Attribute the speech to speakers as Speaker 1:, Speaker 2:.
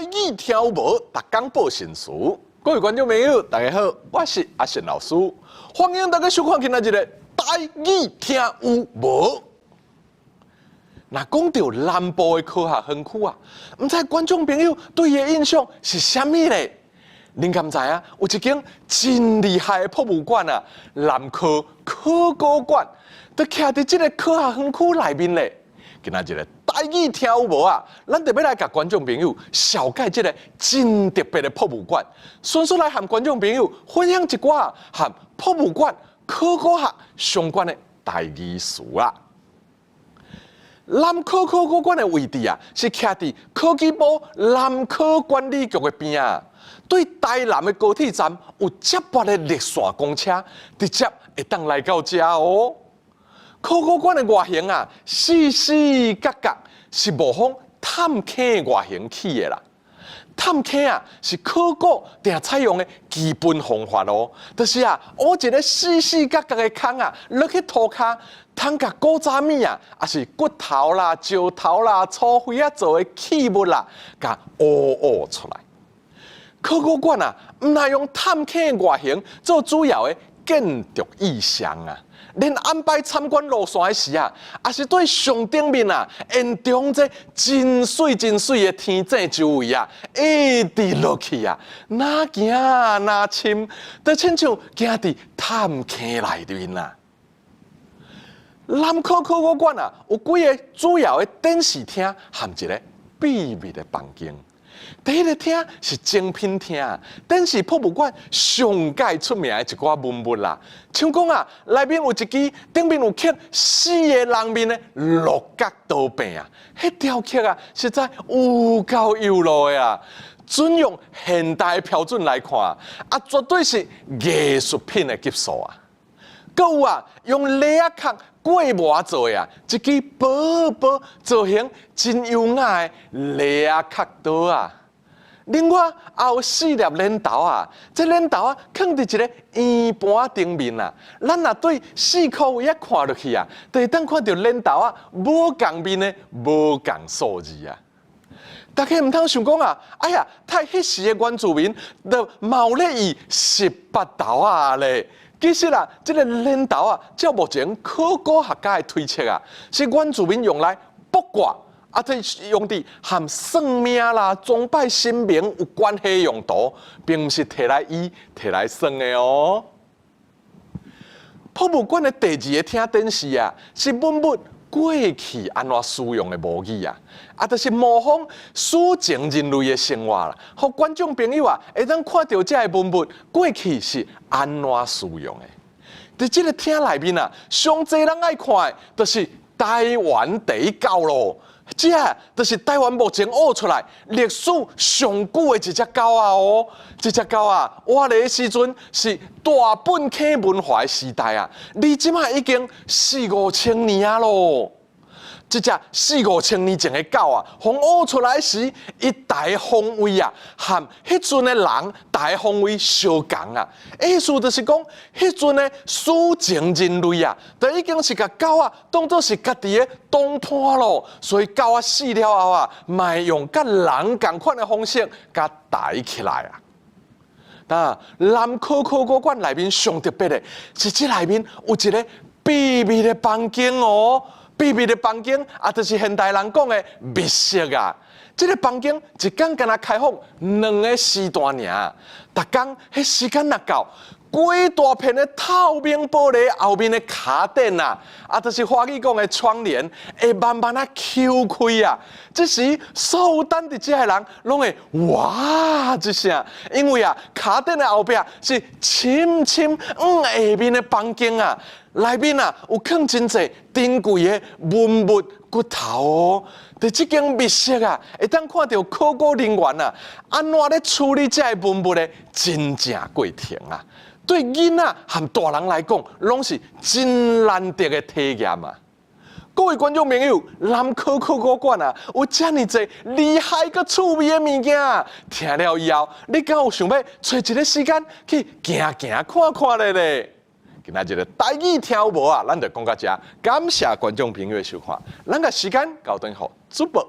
Speaker 1: 语听有无？逐工报新词。各位观众朋友，大家好，我是阿信老师，欢迎大家收看今仔日的台语听有无？那讲到南部的科学园区啊，唔知观众朋友对伊的印象是啥物咧？恁敢知啊？有一间真厉害的博物馆啊，南科考古馆，就徛伫这个科学园区内面咧。今仔日的台语听有无啊？咱特别来甲观众朋友小解这个真特别的博物馆，顺续来和观众朋友分享一寡和博物馆、考古学相关的台语词啊。南科考古馆的位置啊，是徛伫科技部南科管理局的边啊，对台南的高铁站有接驳的热线公车，直接会当来到这哦。考古馆的外形啊，四四角角，是模仿探坑的外形起的啦。探坑啊，是考古定采用的基本方法咯，就是啊，挖一个四四角角的坑啊，落去土骹，通甲古早物啊，也是骨头啦、石头啦、粗灰啊做的器物啦，甲挖出来。考古馆啊，唔係用探坑的外形做主要的建筑意象啊。连安排参观路线的时啊，也是对上顶面啊，沿中这真水的天井周围啊，一直落去啊，哪行哪深，就亲像行伫探坑内面啊。南科考古馆啊，有几个主要的展示厅和一个秘密的房间。第一个厅是精品厅，展示博物馆上界出名的一寡文物啦，像讲啊，内面有一支顶面有刻4个人面的六角刀柄啊，迄雕刻啊，实在有够有路的啊！准用现代标准来看啊，绝对是艺术品的级数啊！搁有啊，用螺仔壳过磨做的啊，一支薄薄造型真优雅的螺仔壳刀啊！另外还有4粒镰刀啊，这镰刀啊放伫一个圆盘顶面啊，咱若对4颗位啊看落去啊，就会当看到镰刀啊无共面的无共数字啊。大家唔通想讲啊，哎呀，太迄时的原住民就冒咧以18刀啊咧。其实啊，这个镰刀啊，照目前考古学家的推测啊，是原住民用来卜卦。用伫和算命啦、崇拜神明有关系的用途，并不是摕来医、摕来算的哦。博物馆的第2个厅展示啊，是文物过去安怎使用的模拟啊，就是模仿史前人类的生活啦，互观众朋友啊，会当看到这个文物过去是安怎使用的。在这个厅内面啊，上侪人爱看的，就是台湾第一狗咯。这就是台湾目前挖出来历史上久的一只狗啊！哦，这只狗啊，挖的时阵是大本坑文化的时代啊，离即马已经4、5千年啊咯。这只4、5千年前的狗啊，从挖出来时，一大方位啊，和迄阵的人大方位相共啊。意思就是讲，迄阵的史前人类啊，就已经是甲狗啊当作是家己的同伴咯。所以狗啊死了后啊，卖用甲人同款的方式甲抬起来啊。那南科考古馆内面上特别的是，这内面有一个秘密的房间哦。秘密的房间啊，就是现代人讲的密室啊。这个房间一天敢若开放2个时段尔，逐工迄时间若到，规大片的透明玻璃后面的卡垫啊，就是华语讲的窗帘，会慢慢啊敲开啊。这时所有等伫这的人，拢会哇一声，因为啊，卡垫的后壁是深深下面的房间啊。内面啊有放真济珍贵的文物骨头哦，在这间密室啊，会当看到考古人员啊安怎咧处理这个文物的真正过程啊。对囡仔和大人来讲，拢是真难得的体验啊。各位观众朋友，南科考古馆啊，有这么多厉害佮趣味的物件，听了以后，你敢有想要找一个时间去行看看咧？今仔日的台语听有无啊？咱就讲到这，感谢观众朋友的收看，咱个时间交等好主播。